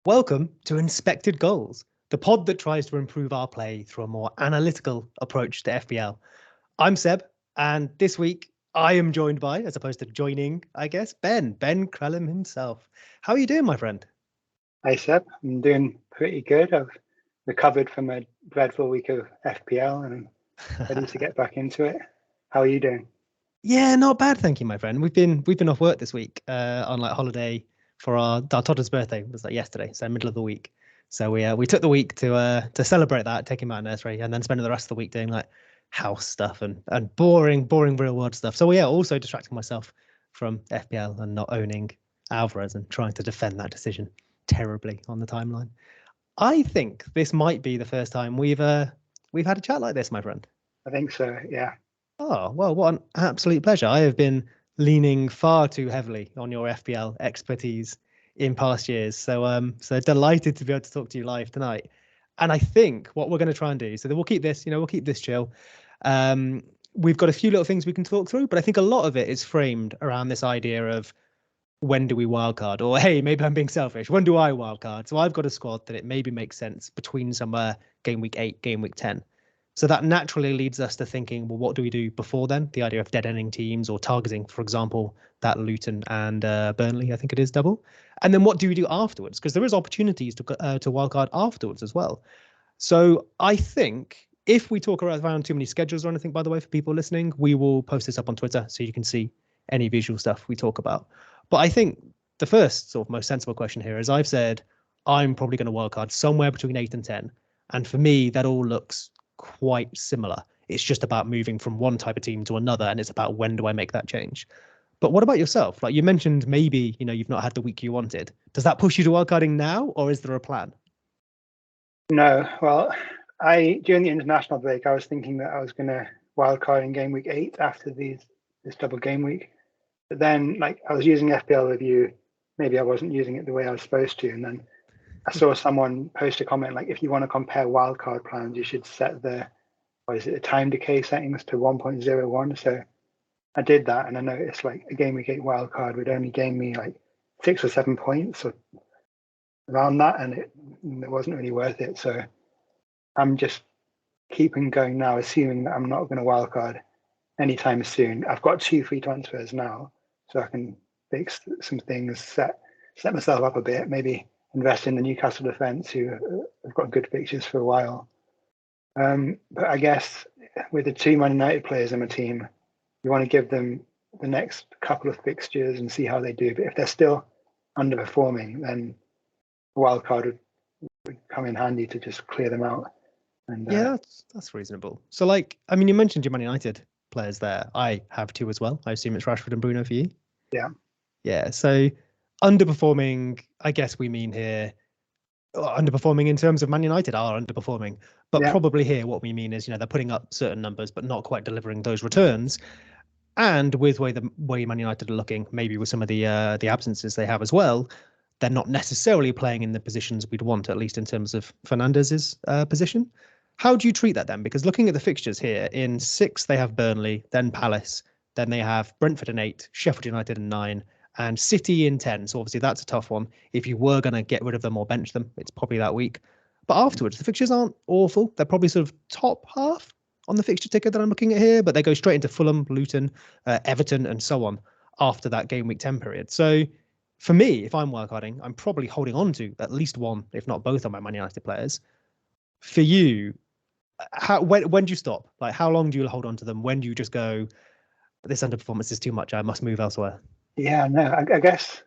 Welcome to Inspected Goals, the pod that tries to improve our play through a more analytical approach to FPL. I'm Seb, and this week I am joined by, as opposed to joining, I guess, Ben Crellum himself. How are you doing, my friend? Hi Seb, I'm doing pretty good. I've recovered from a dreadful week of FPL and I'm ready to get back into it. How are you doing? Yeah, not bad, thank you, my friend. We've been off work this week on like holiday for our toddler's birthday. It was like yesterday, so middle of the week. So we took the week to celebrate that, take him out of nursery, and then spending the rest of the week doing like house stuff and boring real world stuff. So yeah, also distracting myself from FPL and not owning Alvarez and trying to defend that decision terribly on the timeline. I think this might be the first time we've had a chat like this, my friend. I think so, yeah. Oh, well, what an absolute pleasure. I have been leaning far too heavily on your FPL expertise in past years. So delighted to be able to talk to you live tonight. And I think what we're going to try and do, so that we'll keep this chill. We've got a few little things we can talk through, but I think a lot of it is framed around this idea of when do we wildcard? Or, hey, maybe I'm being selfish. When do I wildcard? So I've got a squad that it maybe makes sense between somewhere game week 8, game week 10. So that naturally leads us to thinking, well, what do we do before then? The idea of dead-ending teams or targeting, for example, that Luton and Burnley, I think it is double. And then what do we do afterwards? Because there is opportunities to wildcard afterwards as well. So I think if we talk around too many schedules or anything, by the way, for people listening, we will post this up on Twitter so you can see any visual stuff we talk about. But I think the first sort of most sensible question here is I've said I'm probably going to wildcard somewhere between 8 and 10. And for me, that all looks quite similar. It's just about moving from one type of team to another, and it's about when do I make that change. But what about yourself? Like you mentioned, maybe you've not had the week you wanted. Does that push you to wildcarding now, or is there a plan? No, well, during the international break, I was thinking that I was going to wildcard in game week 8 after this double game week. But then, I was using FPL Review. Maybe I wasn't using it the way I was supposed to, and then I saw someone post a comment like, if you want to compare wildcard plans, you should set the time decay settings to 1.01. So I did that, and I noticed like a game week 8 wildcard would only gain me like 6 or 7 points or around that, and it wasn't really worth it. So I'm just keeping going now, assuming that I'm not going to wildcard anytime soon. I've got 2 free transfers now, so I can fix some things, set myself up a bit, maybe invest in the Newcastle defence, who have got good fixtures for a while. But I guess with the 2 Man United players in my team, you want to give them the next couple of fixtures and see how they do. But if they're still underperforming, then a wildcard would come in handy to just clear them out. And yeah, that's reasonable. So, you mentioned your Man United players there. I have 2 as well. I assume it's Rashford and Bruno for you. Yeah. Yeah. So underperforming, I guess we mean here, underperforming in terms of Man United are underperforming, but probably here what we mean is, they're putting up certain numbers, but not quite delivering those returns. And with the way Man United are looking, maybe with some of the absences they have as well, they're not necessarily playing in the positions we'd want, at least in terms of Fernandez's position. How do you treat that then? Because looking at the fixtures here, in 6 they have Burnley, then Palace, then they have Brentford in 8, Sheffield United in 9, and City in 10. So obviously that's a tough one. If you were going to get rid of them or bench them, it's probably that week. But afterwards, the fixtures aren't awful. They're probably sort of top half on the fixture ticker that I'm looking at here, but they go straight into Fulham, Luton, Everton, and so on after that game week 10 period. So for me, if I'm wildcarding, I'm probably holding on to at least one, if not both, of my Man United players. For you, when do you stop? Like, how long do you hold on to them? When do you just go, this underperformance is too much, I must move elsewhere? Yeah, no, I guess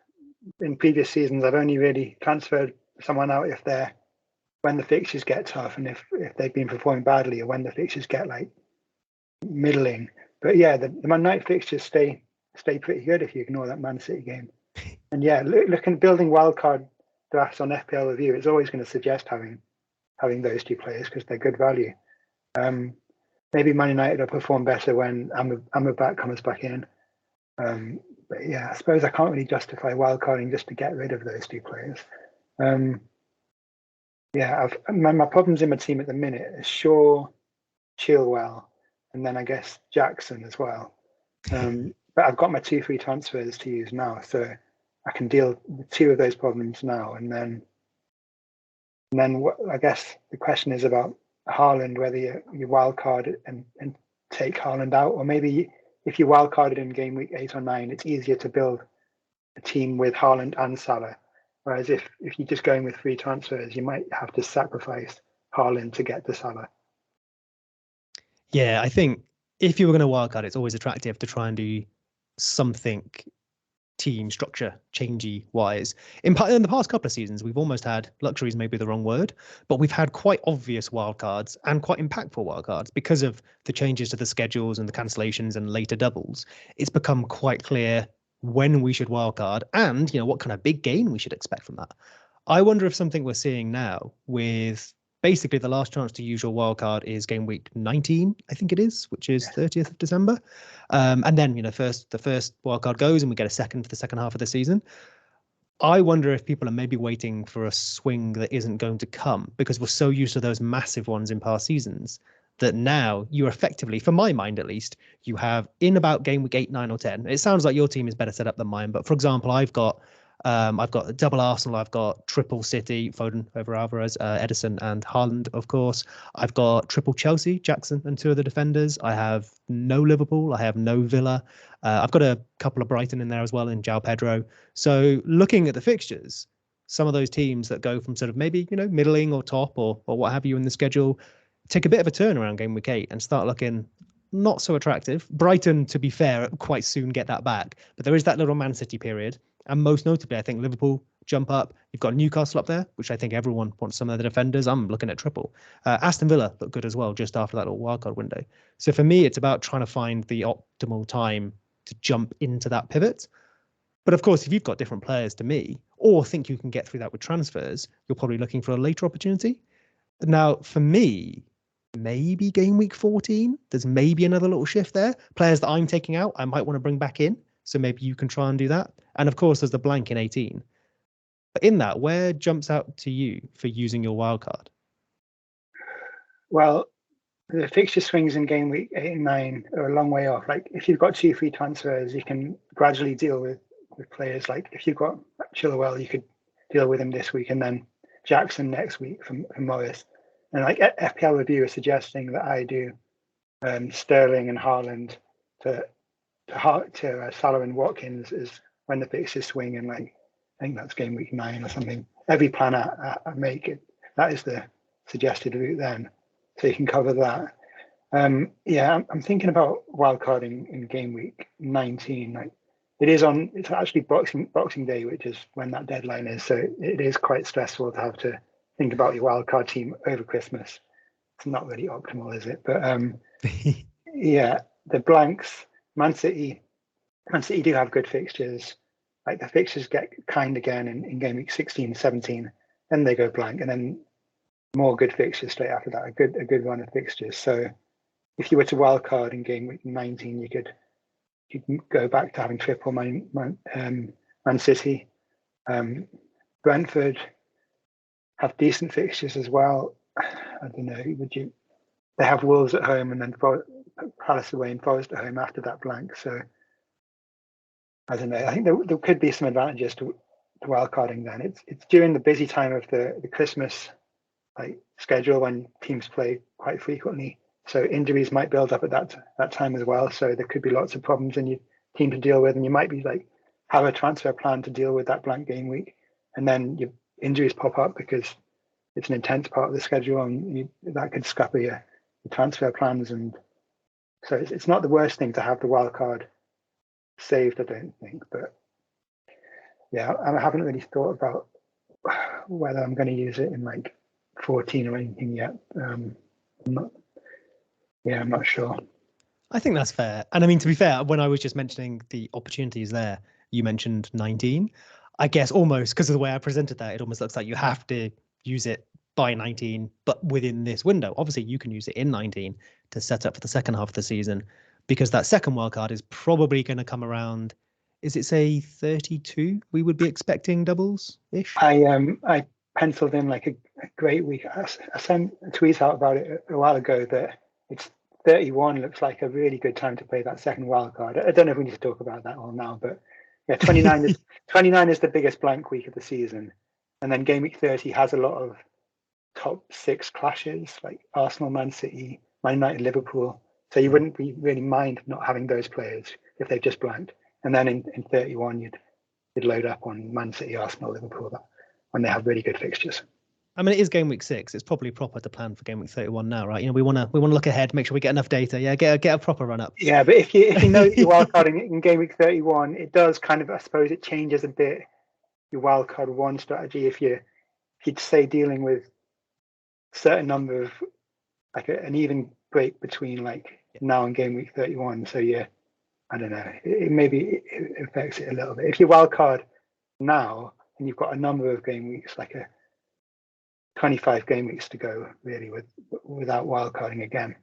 in previous seasons, I've only really transferred someone out when the fixtures get tough and if they've been performing badly, or when the fixtures get like middling. But yeah, the Man United fixtures stay pretty good if you ignore that Man City game. And yeah, looking building wildcard drafts on FPL Review, it's always going to suggest having those 2 players because they're good value. Maybe Man United will perform better when Amrabat comes back in. But yeah, I suppose I can't really justify wildcarding just to get rid of those 2 players. Yeah, my problems in my team at the minute is Shaw, Chilwell, and then I guess Jackson as well. But I've got my 2 free transfers to use now, so I can deal with 2 of those problems now, and then And then I guess the question is about Haaland, whether you wildcard and take Haaland out, or maybe if you wildcarded in game week 8 or 9, it's easier to build a team with Haaland and Salah. Whereas if you're just going with free transfers, you might have to sacrifice Haaland to get to Salah. Yeah, I think if you were going to wildcard, it's always attractive to try and do something team structure changey wise. In the past couple of seasons, we've almost had luxuries, maybe the wrong word, but we've had quite obvious wildcards and quite impactful wildcards because of the changes to the schedules and the cancellations and later doubles. It's become quite clear when we should wildcard and what kind of big gain we should expect from that. I wonder if something we're seeing now with basically the last chance to use your wildcard is game week 19, I think it is, which is 30th of December. And then, the first wildcard goes and we get a second for the second half of the season. I wonder if people are maybe waiting for a swing that isn't going to come because we're so used to those massive ones in past seasons that now you're effectively, for my mind at least, you have in about game week 8, 9 or 10. It sounds like your team is better set up than mine. But for example, I've got double Arsenal. I've got triple City, Foden over Alvarez, Edison and Haaland, of course. I've got triple Chelsea, Jackson and 2 of the defenders. I have no Liverpool. I have no Villa. I've got a couple of Brighton in there as well in João Pedro. So looking at the fixtures, some of those teams that go from sort of maybe, middling or top or what have you in the schedule, take a bit of a turn around game week 8 and start looking not so attractive. Brighton, to be fair, quite soon get that back. But there is that little Man City period. And most notably, I think Liverpool jump up. You've got Newcastle up there, which I think everyone wants some of the defenders. I'm looking at triple. Aston Villa look good as well, just after that little wildcard window. So for me, it's about trying to find the optimal time to jump into that pivot. But of course, if you've got different players to me, or think you can get through that with transfers, you're probably looking for a later opportunity. Now, for me, maybe game week 14, there's maybe another little shift there. Players that I'm taking out, I might want to bring back in. So maybe you can try and do that. And of course, there's the blank in 18. But in that, where jumps out to you for using your wildcard? Well, the fixture swings in game week 8 and 9 are a long way off. Like if you've got 2 free transfers, you can gradually deal with players. Like if you've got Chilwell, you could deal with him this week and then Jackson next week from Morris. And like FPL Review is suggesting that I do Sterling and Haaland to Salah and Watkins is when the fixtures swing, and like I think that's game week 9 or something. Every plan I make it, that is the suggested route then, so you can cover that. I'm thinking about wildcarding in game week 19. Like it's actually Boxing Day, which is when that deadline is. So it is quite stressful to have to think about your wildcard team over Christmas. It's not really optimal, is it? But the blanks. Man City do have good fixtures. Like the fixtures get kind again in game week 16, 17, then they go blank, and then more good fixtures straight after that. A good run of fixtures. So if you were to wildcard in game week 19, you could go back to having triple Man City. Brentford have decent fixtures as well. I don't know. They have Wolves at home and then Palace away and Forest at home after that blank. So I don't know. I think there could be some advantages to wildcarding then. It's during the busy time of the Christmas schedule when teams play quite frequently. So injuries might build up at that time as well. So there could be lots of problems in your team to deal with, and you might be have a transfer plan to deal with that blank game week, and then your injuries pop up because it's an intense part of the schedule, and that could scupper your transfer plans. And so it's not the worst thing to have the wild card saved, I don't think. But yeah, I haven't really thought about whether I'm going to use it in 14 or anything yet. I'm not sure. I think that's fair. And I mean, to be fair, when I was just mentioning the opportunities there, you mentioned 19. I guess almost because of the way I presented that, it almost looks like you have to use it by 19, but within this window. Obviously, you can use it in 19 to set up for the second half of the season, because that second wildcard is probably going to come around. Is it say 32? We would be expecting doubles-ish. I penciled in a great week. I sent a tweet out about it a while ago that it's 31 looks like a really good time to play that second wildcard. I don't know if we need to talk about that all now, but yeah, 29 is the biggest blank week of the season, and then game week 30 has a lot of top 6 clashes, like Arsenal, Man City, Man United, Liverpool. So you wouldn't really mind not having those players if they've just blanked. And then in 31, you'd load up on Man City, Arsenal, Liverpool when they have really good fixtures. I mean, it is game week 6. It's probably proper to plan for game week 31 now, right? You know, we want to look ahead, make sure we get enough data. Yeah, get a proper run up. Yeah, but if you know you're wildcarding in game week 31, it does kind of, I suppose, it changes a bit your wildcard 1 strategy. If you'd say dealing with certain number of like an even break between like now and game week 31. So yeah, I don't know. Maybe it affects it a little bit. If you wildcard now and you've got a number of game weeks, like a 25 game weeks to go, really, without wildcarding again.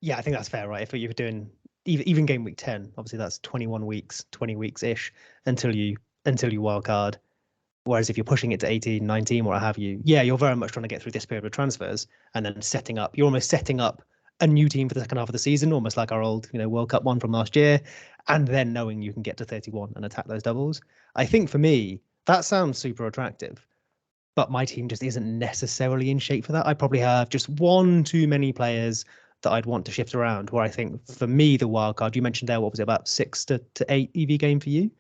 Yeah, I think that's fair, right? If you're doing even game week 10, obviously that's 21 weeks, 20 weeks ish until you wildcard. Whereas if you're pushing it to 18, 19, what have you, yeah, you're very much trying to get through this period of transfers and then you're almost setting up a new team for the second half of the season, almost like our old, World Cup one from last year, and then knowing you can get to 31 and attack those doubles. I think for me, that sounds super attractive, but my team just isn't necessarily in shape for that. I probably have just one too many players that I'd want to shift around, where I think for me, the wild card, you mentioned there, what was it, about 6 to 8 EV game for you?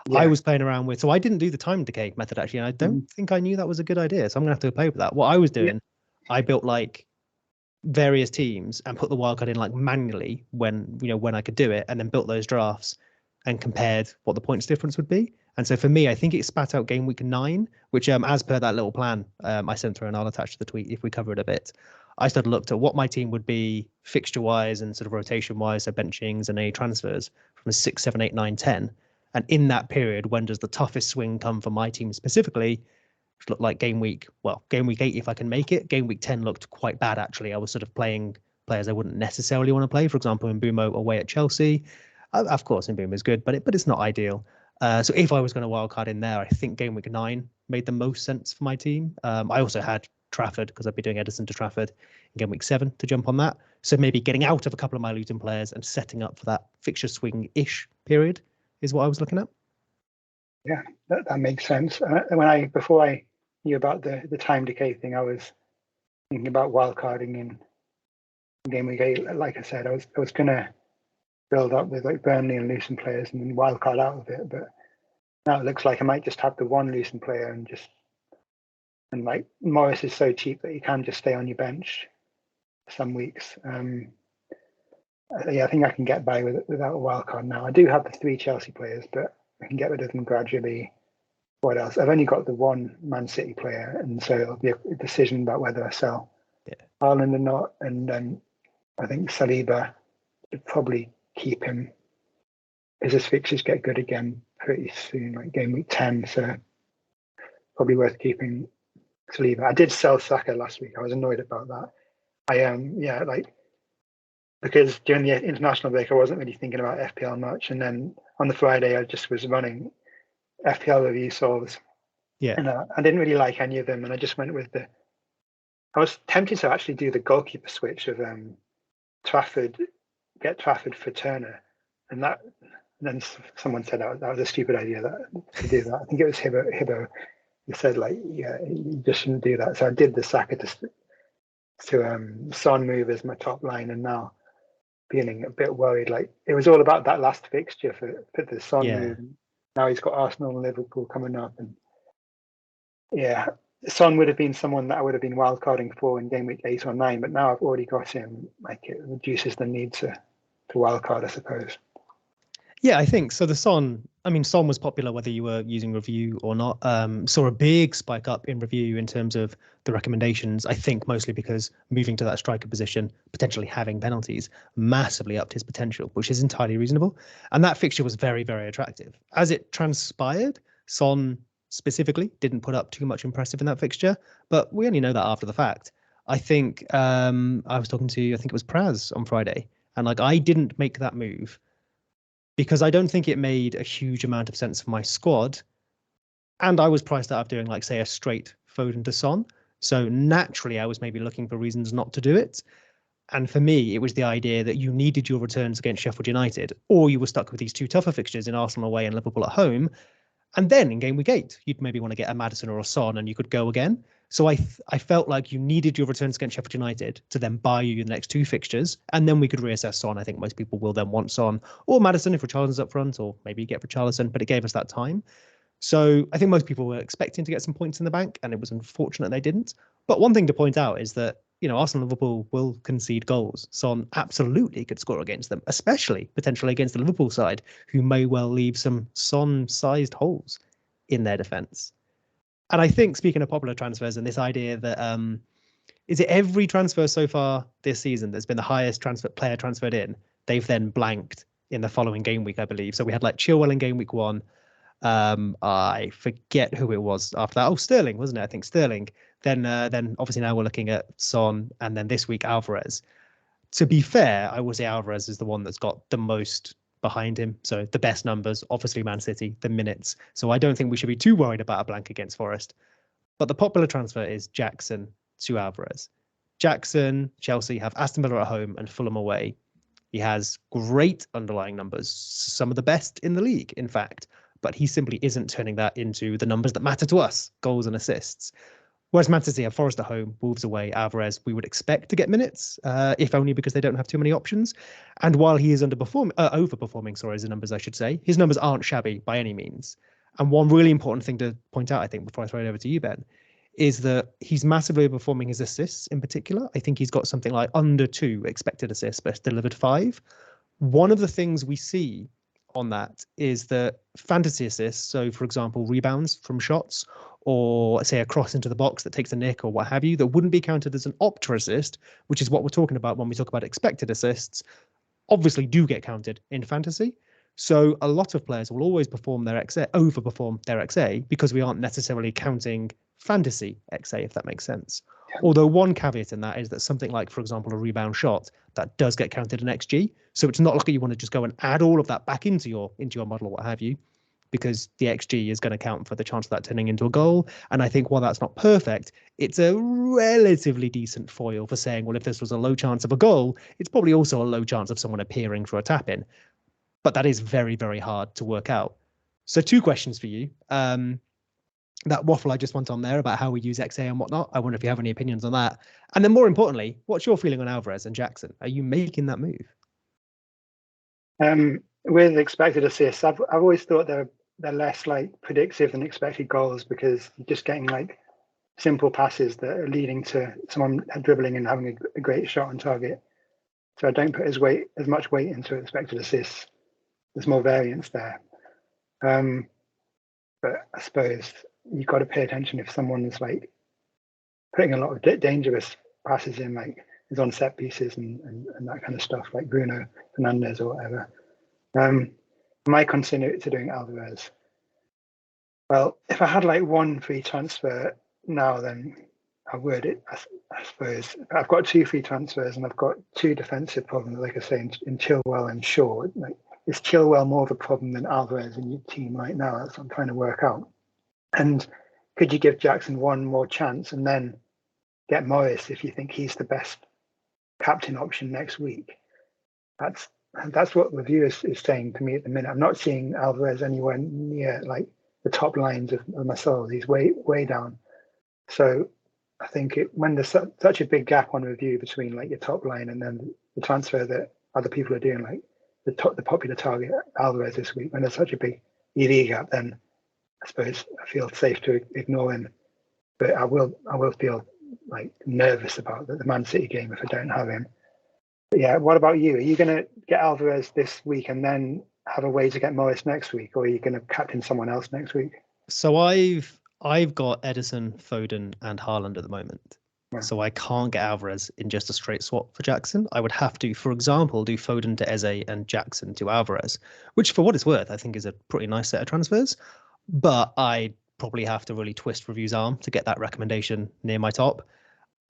Yeah. I was playing around with, so I didn't do the time decay method actually, and I don't think I knew that was a good idea. So I'm gonna have to play with that. What I was doing, I built like various teams and put the wildcard in like manually when I could do it, and then built those drafts and compared what the points difference would be. And so for me, I think it spat out game week 9, which as per that little plan I sent through, and I'll attach to the tweet if we cover it a bit. I started looked at what my team would be fixture wise and sort of rotation wise, so benchings and any transfers from 6, 7, 8, 9, 10. And in that period, when does the toughest swing come for my team specifically? Which looked like game week 8 if I can make it. Game week 10 looked quite bad actually. I was sort of playing players I wouldn't necessarily want to play. For example, Mbeumo away at Chelsea. Of course, Mbeumo is good, but it's not ideal. So if I was going to wildcard in there, I think game week 9 made the most sense for my team. I also had Trafford because I'd be doing Edison to Trafford in game week 7 to jump on that. So maybe getting out of a couple of my Luton players and setting up for that fixture swing-ish period is what I was looking at. Yeah, that makes sense. Before I knew about the time decay thing, I was thinking about wildcarding in game week 8. Like I said, I was gonna build up with like Burnley and Luton players and then wildcard out of it, but now it looks like I might just have the one Luton player and like Morris is so cheap that you can just stay on your bench some weeks. I think I can get by without a wildcard now. I do have the 3 Chelsea players, but I can get rid of them gradually. What else? I've only got the 1 Man City player, and so it'll be a decision about whether I sell Haaland or not. And then I think Saliba should probably keep him as his fixtures get good again pretty soon, like game week 10. So probably worth keeping Saliba. I did sell Saka last week. I was annoyed about that. Because during the international break, I wasn't really thinking about FPL much. And then on the Friday, I just was running FPL review solves. Yeah. And I didn't really like any of them. And I just went with I was tempted to actually do the goalkeeper switch of get Trafford for Turner. And then someone said that was a stupid idea to do that. I think it was Hibbo who said, like, yeah, you just shouldn't do that. So I did the Saka to Son move as my top line, and now feeling a bit worried. Like it was all about that last fixture for the Son move. Now he's got Arsenal and Liverpool coming up, and Son would have been someone that I would have been wildcarding for in game week 8 or 9, but now I've already got him. Like it reduces the need to wildcard, I suppose. Yeah, I think so. Son was popular whether you were using review or not. Saw a big spike up in review in terms of the recommendations. I think mostly because moving to that striker position, potentially having penalties, massively upped his potential, which is entirely reasonable. And that fixture was very, very attractive. As it transpired, Son specifically didn't put up too much impressive in that fixture, but we only know that after the fact. I think I was talking to, I think it was Praz on Friday, and like I didn't make that move because I don't think it made a huge amount of sense for my squad. And I was priced out of doing, like, say, a straight Foden to Son. So naturally, I was maybe looking for reasons not to do it. And for me, it was the idea that you needed your returns against Sheffield United, or you were stuck with these 2 tougher fixtures in Arsenal away and Liverpool at home. And then in game week 8, you'd maybe want to get a Maddison or a Son and you could go again. So I felt like you needed your returns against Sheffield United to then buy you the next two fixtures, and then we could reassess Son. I think most people will then want Son or Maddison if Richarlison's up front, or maybe you get Richarlison, but it gave us that time. So I think most people were expecting to get some points in the bank, and it was unfortunate they didn't. But one thing to point out is that, Arsenal and Liverpool will concede goals. Son absolutely could score against them, especially potentially against the Liverpool side, who may well leave some Son-sized holes in their defence. And I think, speaking of popular transfers and this idea that is it every transfer so far this season that's been the highest player transferred in, they've then blanked in the following game week, I believe. So we had like Chilwell in game week 1. I forget who it was after that. Oh, Sterling, wasn't it? I think Sterling. Then obviously now we're looking at Son, and then this week Alvarez. To be fair, I would say Alvarez is the one that's got the most behind him. So the best numbers, obviously Man City, the minutes. So I don't think we should be too worried about a blank against Forest. But the popular transfer is Jackson to Alvarez. Jackson, Chelsea have Aston Villa at home and Fulham away. He has great underlying numbers, some of the best in the league, in fact. But he simply isn't turning that into the numbers that matter to us, goals and assists. Whereas Man City have Forest at home, Wolves away, Alvarez, we would expect to get minutes, if only because they don't have too many options. And while he is overperforming, his numbers, I should say, his numbers aren't shabby by any means. And one really important thing to point out, I think, before I throw it over to you, Ben, is that he's massively overperforming his assists in particular. I think he's got something like under 2 expected assists, but delivered 5. One of the things we see on that is that fantasy assists, so for example, rebounds from shots, or say a cross into the box that takes a nick or what have you, that wouldn't be counted as an Opta assist, which is what we're talking about when we talk about expected assists, obviously do get counted in fantasy. So a lot of players will always overperform their XA because we aren't necessarily counting fantasy XA, if that makes sense. Yeah. Although one caveat in that is that something like, for example, a rebound shot, that does get counted in XG. So it's not like you want to just go and add all of that back into your model or what have you, because the XG is going to count for the chance of that turning into a goal. And I think while that's not perfect, it's a relatively decent foil for saying, well, if this was a low chance of a goal, it's probably also a low chance of someone appearing for a tap-in. But that is very, very hard to work out. So 2 questions for you. That waffle I just went on there about how we use XA and whatnot, I wonder if you have any opinions on that. And then more importantly, what's your feeling on Alvarez and Jackson? Are you making that move? With expected assists, I've always thought they're less like predictive than expected goals, because you're just getting like simple passes that are leading to someone dribbling and having a great shot on target. So I don't put as much weight into expected assists. There's more variance there. But I suppose you've got to pay attention if someone is like putting a lot of dangerous passes in, like is on set pieces and that kind of stuff, like Bruno Fernandes or whatever. My consider to doing Alvarez. Well, if I had like one free transfer now, then I would. I suppose I've got 2 free transfers and I've got 2 defensive problems, like I say, in Chilwell and Shaw. Like, is Chilwell more of a problem than Alvarez in your team right now? That's what I'm trying to work out. And could you give Jackson one more chance and then get Morris if you think he's the best captain option next week? That's what the view is saying to me at the minute. I'm not seeing Alvarez anywhere near like the top lines of my soul. He's way down. So I think when there's such a big gap on review between like your top line and then the transfer that other people are doing, like the popular target Alvarez this week, when there's such a big EV gap, then I suppose I feel safe to ignore him. But I will feel like nervous about the Man City game if I don't have him. But yeah, what about you? Are you going to get Alvarez this week and then have a way to get Morris next week, or are you going to captain someone else next week? So I've got Edison, Foden, and Haaland at the moment. Yeah. So I can't get Alvarez in just a straight swap for Jackson. I would have to, for example, do Foden to Eze and Jackson to Alvarez, which for what it's worth, I think is a pretty nice set of transfers. But I probably have to really twist Review's arm to get that recommendation near my top.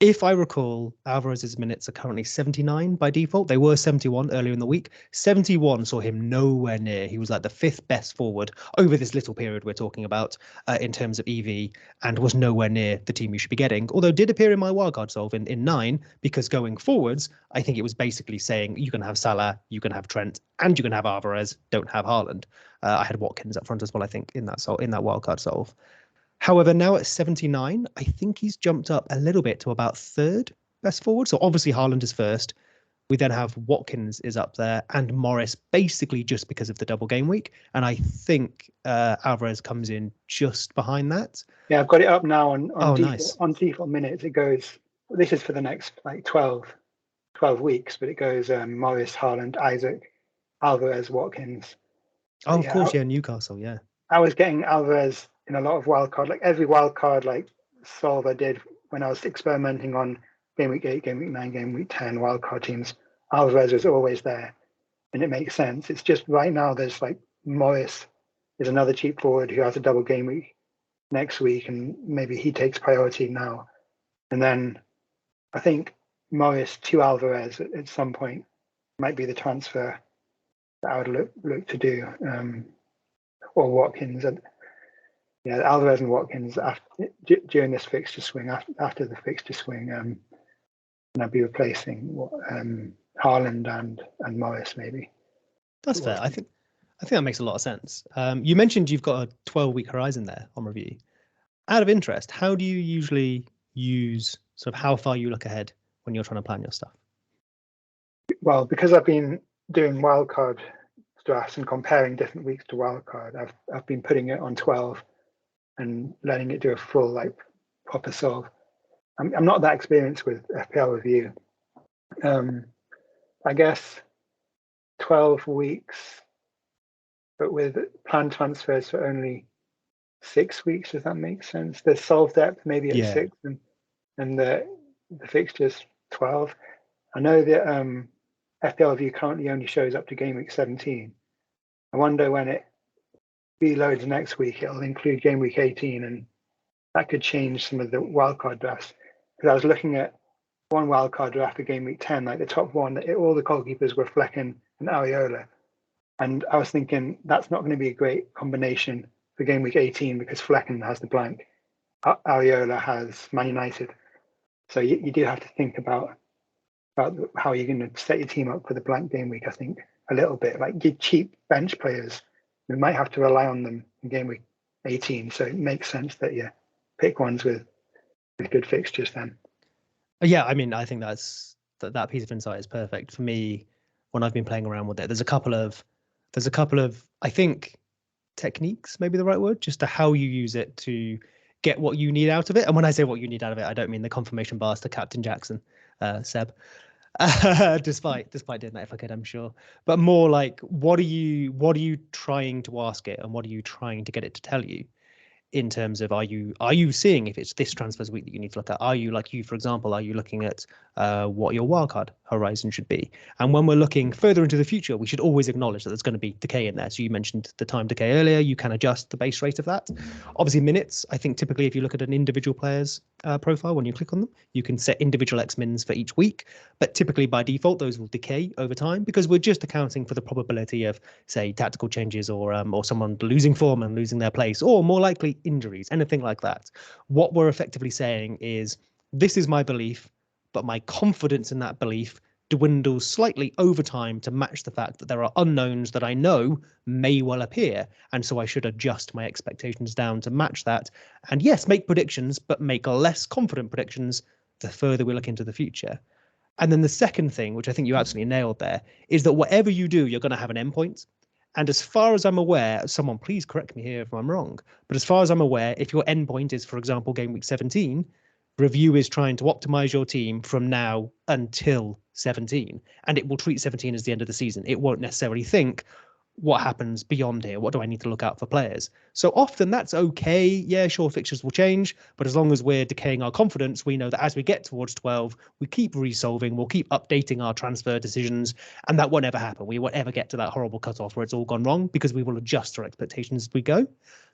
If I recall, Alvarez's minutes are currently 79 by default. They were 71 earlier in the week. 71 saw him nowhere near. He was like the 5th best forward over this little period we're talking about in terms of EV, and was nowhere near the team you should be getting. Although did appear in my wildcard solve in 9, because going forwards, I think it was basically saying you can have Salah, you can have Trent, and you can have Alvarez, don't have Haaland. I had Watkins up front as well, I think, in that wildcard solve. However, now at 79, I think he's jumped up a little bit to about third best forward. So obviously Haaland is first. We then have Watkins is up there and Morris basically just because of the double game week. And I think Alvarez comes in just behind that. Yeah, I've got it up now on default, nice. on default minutes. It goes, this is for the next like 12 weeks, but it goes Morris, Haaland, Isaac, Alvarez, Watkins. Oh, of course, yeah, Newcastle, yeah. I was getting Alvarez in a lot of wildcard, like every wildcard like solve I did when I was experimenting on game week 8, game week 9, game week 10 wildcard teams. Alvarez was always there, and it makes sense. It's just right now there's like Morris is another cheap forward who has a double game week next week, and maybe he takes priority now. And then I think Morris to Alvarez at some point might be the transfer that I would look to do, or Watkins. And yeah, Alvarez and Watkins during this fixture swing, after the fixture swing, and I'd be replacing Haaland and Morris maybe. That's fair. I think that makes a lot of sense. You mentioned you've got a 12-week horizon there on review. Out of interest, how do you usually use sort of how far you look ahead when you're trying to plan your stuff? Well, because I've been doing wildcard drafts and comparing different weeks to wildcard, I've been putting it on 12 and letting it do a full like proper solve. I'm not that experienced with FPL review. I guess 12 weeks, but with planned transfers for only 6 weeks. Does that make sense? The solve depth maybe at 6 and the fixtures 12. I know that FPL review currently only shows up to game week 17. I wonder when it reloads next week, it'll include game week 18, and that could change some of the wildcard drafts. Because I was looking at one wildcard draft for game week 10, like the top one, all the goalkeepers were Flecken and Areola. And I was thinking that's not going to be a great combination for game week 18 because Flecken has the blank, Areola has Man United. So you do have to think about how you're going to set your team up for the blank game week, I think, a little bit. Like your cheap bench players, we might have to rely on them in game week 18. So it makes sense that you pick ones with good fixtures then. Yeah, I mean, I think that piece of insight is perfect for me when I've been playing around with it. There's a couple of I think techniques, maybe the right word, just to how you use it to get what you need out of it. And when I say what you need out of it, I don't mean the confirmation bars to Captain Jackson, Seb. Despite doing that if I could, I'm sure. But more like what are you trying to ask it and what are you trying to get it to tell you? In terms of are you seeing if it's this transfers week that you need to look at? Are you, like you, for example, are you looking at what your wildcard horizon should be? And when we're looking further into the future, we should always acknowledge that there's going to be decay in there. So you mentioned the time decay earlier. You can adjust the base rate of that. Obviously, minutes. I think typically if you look at an individual player's profile, when you click on them, you can set individual X-mins for each week. But typically by default, those will decay over time because we're just accounting for the probability of, say, tactical changes or someone losing form and losing their place, or more likely injuries, anything like that. What we're effectively saying is this is my belief, but my confidence in that belief dwindles slightly over time to match the fact that there are unknowns that I know may well appear. And so I should adjust my expectations down to match that. And yes, make predictions, but make less confident predictions the further we look into the future. And then the second thing, which I think you absolutely nailed there, is that whatever you do, you're going to have an endpoint. And as far as I'm aware, someone please correct me here if I'm wrong, but as far as I'm aware, if your endpoint is, for example, game week 17, review is trying to optimize your team from now until 17, and it will treat 17 as the end of the season. It won't necessarily think, what happens beyond here? What do I need to look out for players? So often that's okay. Yeah, sure, fixtures will change, but as long as we're decaying our confidence, we know that as we get towards 12, we keep resolving, we'll keep updating our transfer decisions, and that won't ever happen. We won't ever get to that horrible cutoff where it's all gone wrong because we will adjust our expectations as we go.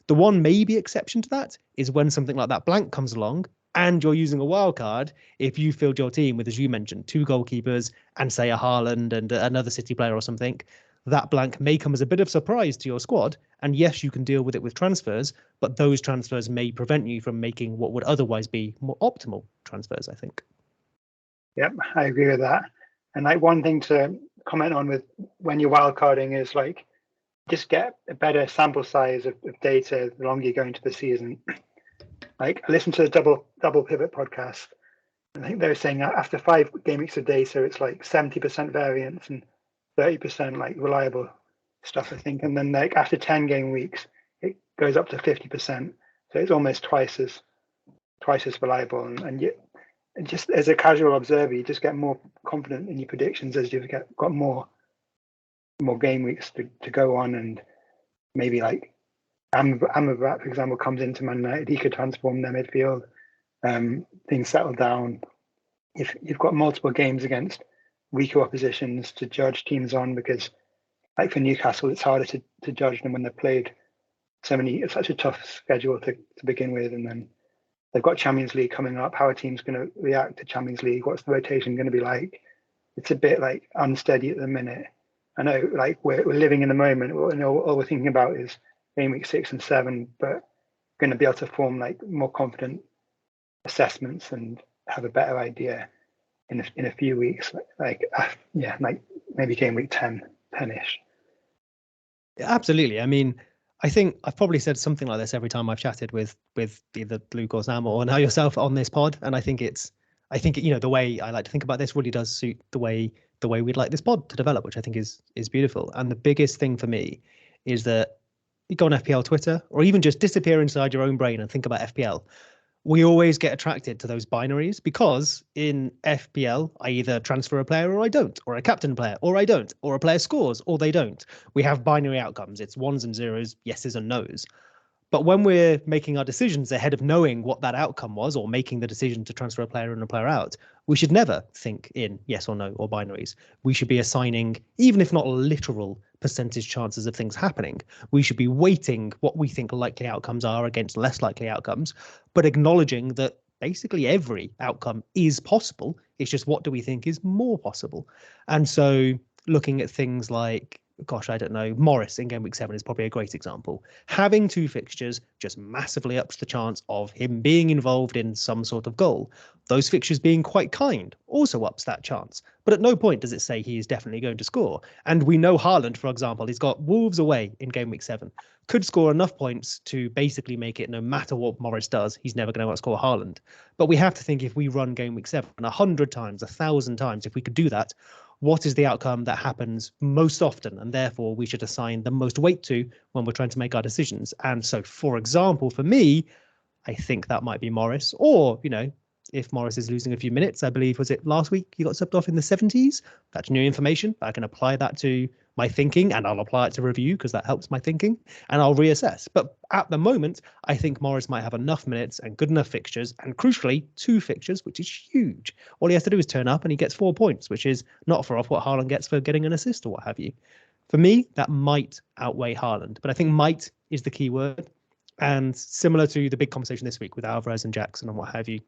The one maybe exception to that is when something like that blank comes along and you're using a wild card. If you filled your team with, as you mentioned, 2 goalkeepers and say a Haaland and another City player or something, that blank may come as a bit of surprise to your squad. And yes, you can deal with it with transfers, but those transfers may prevent you from making what would otherwise be more optimal transfers, I think. Yep, I agree with that. And like one thing to comment on with when you're wildcarding is like just get a better sample size of data the longer you go into the season. Like I listened to the double pivot podcast. I think they were saying after 5 game weeks a day, so it's like 70% variance and 30% like reliable stuff, I think. And then like after 10 game weeks, it goes up to 50%. So it's almost twice as reliable. And you, just as a casual observer, you just get more confident in your predictions as you've got more game weeks to go on. And maybe like Amrabat, for example, comes into Man United, he could transform their midfield. Things settle down. If you've got multiple games against weaker oppositions to judge teams on, because like for Newcastle, it's harder to judge them when they've played it's such a tough schedule to begin with, and then they've got Champions League coming up. How are teams going to react to Champions League? What's the rotation going to be like? It's a bit like unsteady at the minute. I know, like we're living in the moment. All we're thinking about is game week 6 and 7, but we're going to be able to form like more confident assessments and have a better idea in a few weeks. Like maybe game week 10-ish. Absolutely. I mean, I think I've probably said something like this every time I've chatted with either Luke or Sam or now yourself on this pod, and I think the way I like to think about this really does suit the way we'd like this pod to develop, which I think is beautiful. And the biggest thing for me is that you go on FPL Twitter or even just disappear inside your own brain and think about FPL. We always get attracted to those binaries because in FPL, I either transfer a player or I don't, or a captain a player or I don't, or a player scores or they don't. We have binary outcomes. It's ones and zeros, yeses and nos. But when we're making our decisions ahead of knowing what that outcome was or making the decision to transfer a player in and a player out, we should never think in yes or no or binaries. We should be assigning, even if not literal percentage chances of things happening, we should be weighting what we think likely outcomes are against less likely outcomes, but acknowledging that basically every outcome is possible. It's just what do we think is more possible? And so looking at things like, gosh, I don't know, Morris in game week 7 is probably a great example. Having 2 fixtures just massively ups the chance of him being involved in some sort of goal. Those fixtures being quite kind also ups that chance. But at no point does it say he is definitely going to score. And we know Haaland, for example, he's got Wolves away in game week 7. Could score enough points to basically make it no matter what Morris does, he's never going to outscore Haaland. But we have to think if we run game week 7 100 times, 1,000 times, if we could do that, what is the outcome that happens most often, and therefore we should assign the most weight to when we're trying to make our decisions. And so, for example, for me, I think that might be Morris, or, if Morris is losing a few minutes, I believe, was it last week he got subbed off in the 70s? That's new information. I can apply that to my thinking, and I'll apply it to review because that helps my thinking, and I'll reassess. But at the moment, I think Morris might have enough minutes and good enough fixtures, and crucially, 2 fixtures, which is huge. All he has to do is turn up and he gets 4 points, which is not far off what Haaland gets for getting an assist or what have you. For me, that might outweigh Haaland, but I think might is the key word. And similar to the big conversation this week with Alvarez and Jackson and what have you,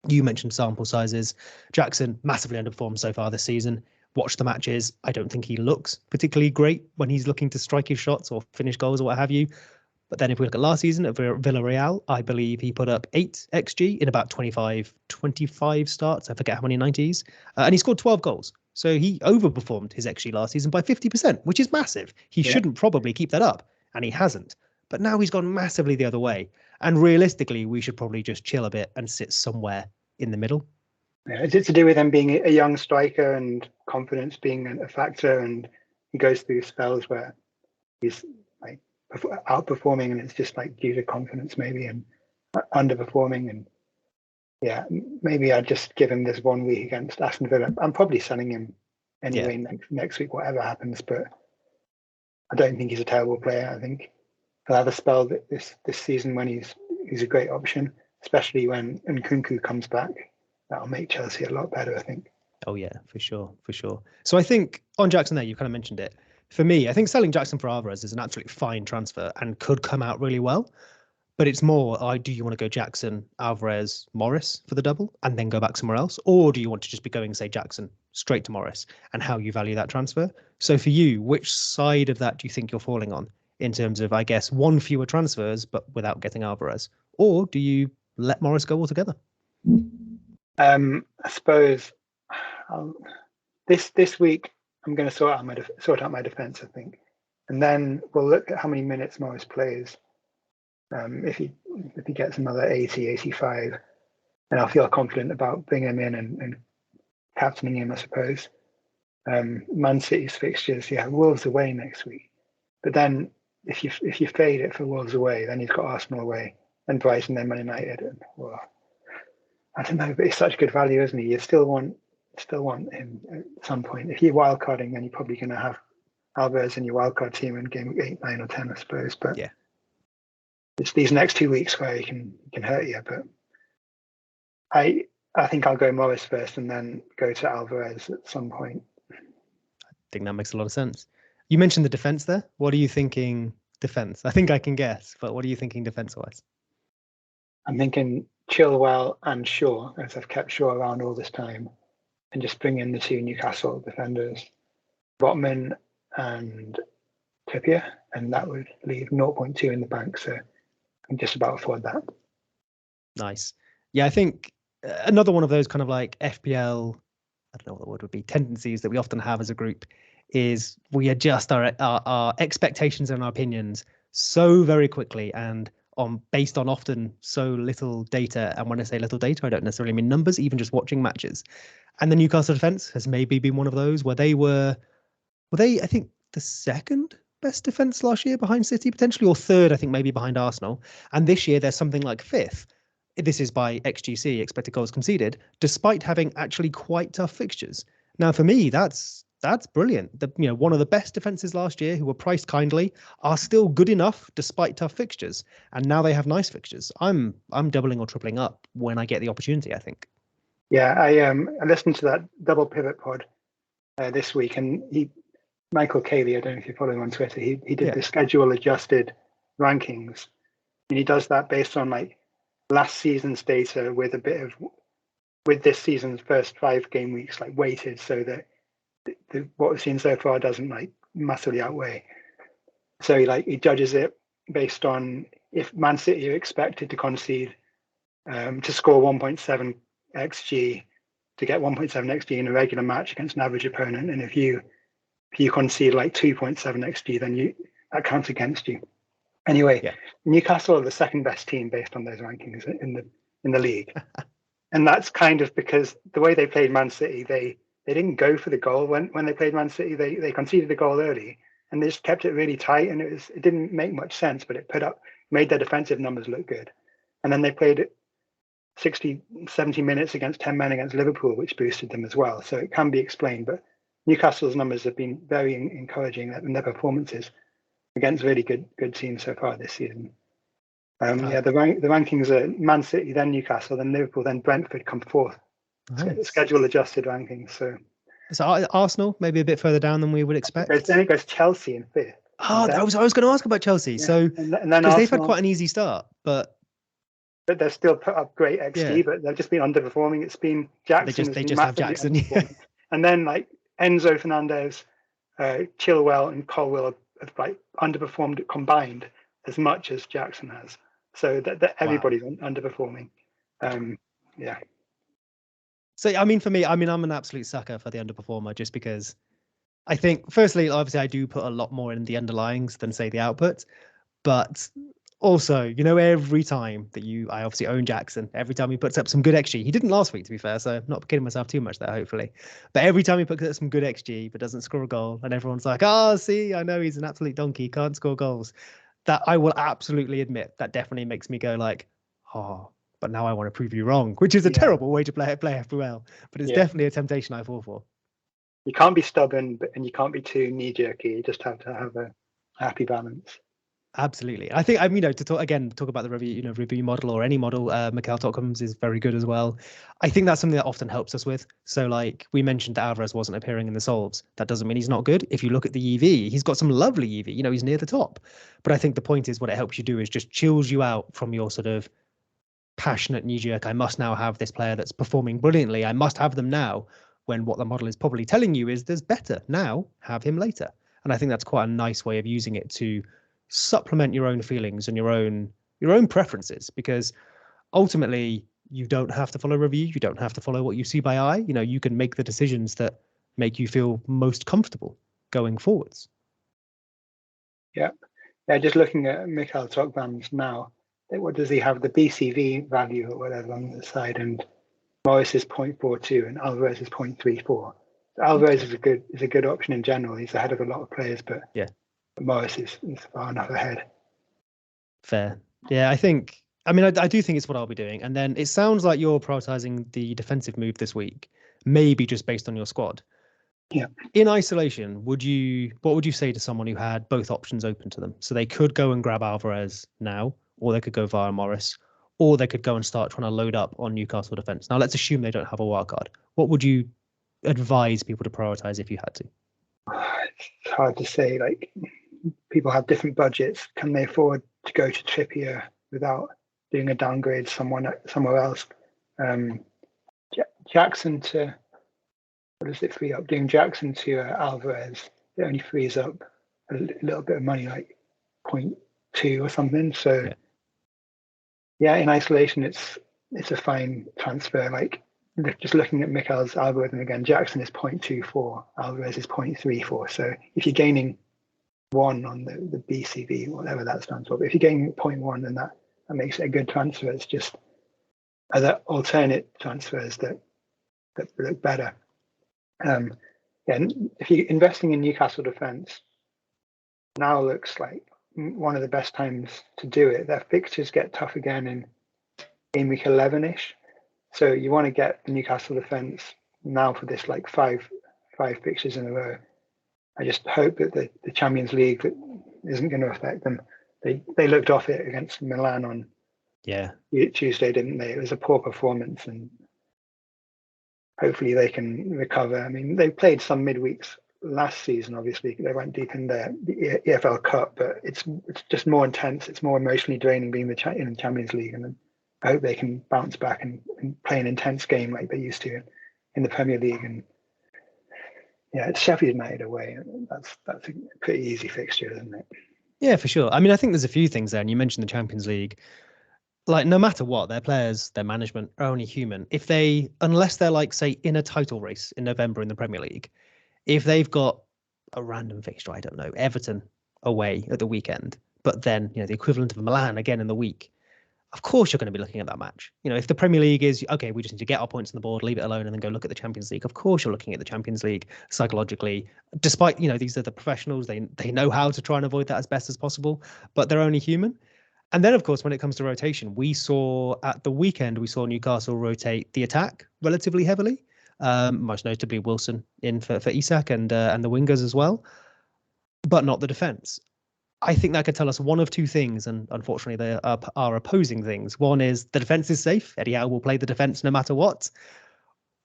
you mentioned sample sizes. Jackson massively underperformed so far this season. Watch the matches. I don't think he looks particularly great when he's looking to strike his shots or finish goals or what have you. But then if we look at last season at Villarreal, I believe he put up 8 XG in about 25 starts. I forget how many 90s. And he scored 12 goals. So he overperformed his XG last season by 50%, which is massive. He shouldn't probably keep that up. And he hasn't. But now he's gone massively the other way. And realistically, we should probably just chill a bit and sit somewhere in the middle. Yeah, is it to do with him being a young striker and confidence being a factor, and he goes through spells where he's like outperforming and it's just like due to confidence maybe, and underperforming? And yeah, maybe I'd just give him this 1 week against Aston Villa. I'm probably selling him anyway next week, whatever happens, but I don't think he's a terrible player. I think he'll have a spell this season when he's a great option, especially when Nkunku comes back. That'll make Chelsea a lot better, I think. Oh, yeah, for sure. So I think on Jackson there, you kind of mentioned it. For me, I think selling Jackson for Alvarez is an absolutely fine transfer and could come out really well. But it's more, do you want to go Jackson, Alvarez, Morris for the double and then go back somewhere else? Or do you want to just be going, say, Jackson straight to Morris, and how you value that transfer? So for you, which side of that do you think you're falling on in terms of, I guess, 1 fewer transfers, but without getting Alvarez? Or do you let Morris go altogether? I suppose this week I'm going to sort out my defense, I think, and then we'll look at how many minutes Morris plays. If he if he gets another 80, 85, then I'll feel confident about bringing him in and captaining him, I suppose. Man City's fixtures, Wolves away next week. But then if you fade it for Wolves away, then you've got Arsenal away, then Brighton, then Man United. And, well, I don't know, but he's such good value, isn't he? You still want him at some point. If you're wildcarding, then you're probably going to have Alvarez in your wildcard team in game 8, 9, or 10, I suppose. But yeah, it's these next 2 weeks where he can hurt you. But I think I'll go Morris first and then go to Alvarez at some point. I think that makes a lot of sense. You mentioned the defense there. What are you thinking defense? I think I can guess, but what are you thinking defense-wise? I'm thinking Chilwell and Shaw, as I've kept Shaw around all this time, and just bring in the 2 Newcastle defenders, Botman and Trippier, and that would leave 0.2 in the bank. So I can just about afford that. Nice. Yeah, I think another one of those kind of like FPL, I don't know what the word would be, tendencies that we often have as a group is we adjust our expectations and our opinions so very quickly and based on often so little data. And when I say little data, I don't necessarily mean numbers, even just watching matches. And the Newcastle defense has maybe been one of those where were they, I think, the second best defense last year behind City, potentially, or third, I think, maybe behind Arsenal. And this year, there's something like fifth. This is by XGC, expected goals conceded, despite having actually quite tough fixtures. Now, for me, that's brilliant. One of the best defenses last year, who were priced kindly, are still good enough despite tough fixtures. And now they have nice fixtures. I'm doubling or tripling up when I get the opportunity, I think. Yeah, I listened to that double pivot pod this week, and Michael Cayley, I don't know if you follow him on Twitter, he did the schedule adjusted rankings, and he does that based on like last season's data with this season's first 5 game weeks like weighted, so that what we've seen so far doesn't like massively outweigh. So he judges it based on if Man City are expected to concede to score 1.7 xg, to get 1.7 xg in a regular match against an average opponent, and if you concede like 2.7 xg, then that counts against you. Anyway, Newcastle are the second best team based on those rankings in the league, and that's kind of because the way they played Man City, they didn't go for the goal when they played Man City. They conceded the goal early, and they just kept it really tight, and it didn't make much sense, but it made their defensive numbers look good. And then they played 60, 70 minutes against 10 men against Liverpool, which boosted them as well. So it can be explained, but Newcastle's numbers have been very encouraging in their performances against really good teams so far this season. The rankings are Man City, then Newcastle, then Liverpool, then Brentford come fourth. Nice. Schedule adjusted rankings. So Arsenal maybe a bit further down than we would expect. Then it goes Chelsea in fifth. Oh, I was going to ask about Chelsea. Yeah. So because they've had quite an easy start, but they're still put up great XG, but they've just been underperforming. It's been Jackson. They just have Jackson, and then like Enzo Fernandez, Chilwell, and Colwill have like underperformed combined as much as Jackson has. So that everybody's underperforming. So I mean, for me, I'm an absolute sucker for the underperformer, just because I think, firstly, obviously, I do put a lot more in the underlyings than say the output, but also, every time that I obviously own Jackson, every time he puts up some good XG, he didn't last week, to be fair, so I'm not kidding myself too much there, hopefully. But every time he puts up some good XG, but doesn't score a goal, and everyone's like, see, I know he's an absolute donkey, can't score goals. That I will absolutely admit, that definitely makes me go like, but now I want to prove you wrong, which is a terrible way to play FPL, but it's definitely a temptation I fall for. You can't be stubborn, and you can't be too knee-jerky. You just have to have a happy balance. Absolutely. I think to talk about the review model or any model, Mikel.com's is very good as well. I think that's something that often helps us with. So like we mentioned that Alvarez wasn't appearing in the solves. That doesn't mean he's not good. If you look at the EV, he's got some lovely EV. He's near the top. But I think the point is what it helps you do is just chills you out from your sort of passionate knee-jerk. I must now have this player that's performing brilliantly. I must have them now, when what the model is probably telling you is there's better now, have him later. And I think that's quite a nice way of using it to supplement your own feelings and your own preferences, because ultimately you don't have to follow review, you don't have to follow what you see by eye. You can make the decisions that make you feel most comfortable going forwards. Yeah, just looking at Mikel Tokman's now, what does he have? The BCV value or whatever on the side, and Morris is 0.42 and Alvarez is 0.34. Alvarez is a good option in general. He's ahead of a lot of players, but yeah, Morris is far enough ahead. Fair. Yeah, I do think it's what I'll be doing. And then it sounds like you're prioritizing the defensive move this week, maybe just based on your squad. Yeah. In isolation, what would you say to someone who had both options open to them? So they could go and grab Alvarez now, or they could go via Morris, or they could go and start trying to load up on Newcastle defense. Now, let's assume they don't have a wildcard. What would you advise people to prioritize if you had to? It's hard to say. Like, people have different budgets. Can they afford to go to Trippier without doing a downgrade somewhere else? Jackson to, what does it free up? Doing Jackson to Alvarez, it only frees up a little bit of money, like 0.2 or something. So yeah, in isolation, it's a fine transfer. Like, just looking at Mikel's algorithm again, Jackson is 0.24, Alvarez is 0.34. So if you're gaining 1 on the BCV, whatever that stands for, but if you're getting 0.1, then that makes it a good transfer. It's just other alternate transfers that look better. If you're investing in Newcastle defence, now looks like one of the best times to do it. Their fixtures get tough again in week 11-ish. So you want to get the Newcastle defence now for this, like five fixtures in a row. I just hope that the Champions League isn't going to affect them. They looked off it against Milan on Tuesday, didn't they? It was a poor performance, and hopefully they can recover. I mean, they played some midweeks last season. Obviously, they went deep in the EFL Cup, but it's just more intense. It's more emotionally draining being in the Champions League, and I hope they can bounce back and play an intense game like they used to in the Premier League. And yeah, it's Sheffield United away. That's a pretty easy fixture, isn't it? Yeah, for sure. I mean, I think there's a few things there, and you mentioned the Champions League. Like, no matter what, their players, their management are only human. Unless they're like, say, in a title race in November in the Premier League, if they've got a random fixture, I don't know, Everton away at the weekend, but then, the equivalent of Milan again in the week, of course you're going to be looking at that match. If the Premier League is, okay, we just need to get our points on the board, leave it alone, and then go look at the Champions League. Of course you're looking at the Champions League psychologically, despite, these are the professionals. They know how to try and avoid that as best as possible, but they're only human. And then, of course, when it comes to rotation, at the weekend, we saw Newcastle rotate the attack relatively heavily, most notably Wilson in for Isak and the wingers as well, but not the defence. I think that could tell us one of two things, and unfortunately they are opposing things. One is the defence is safe. Eddie Howe will play the defence no matter what.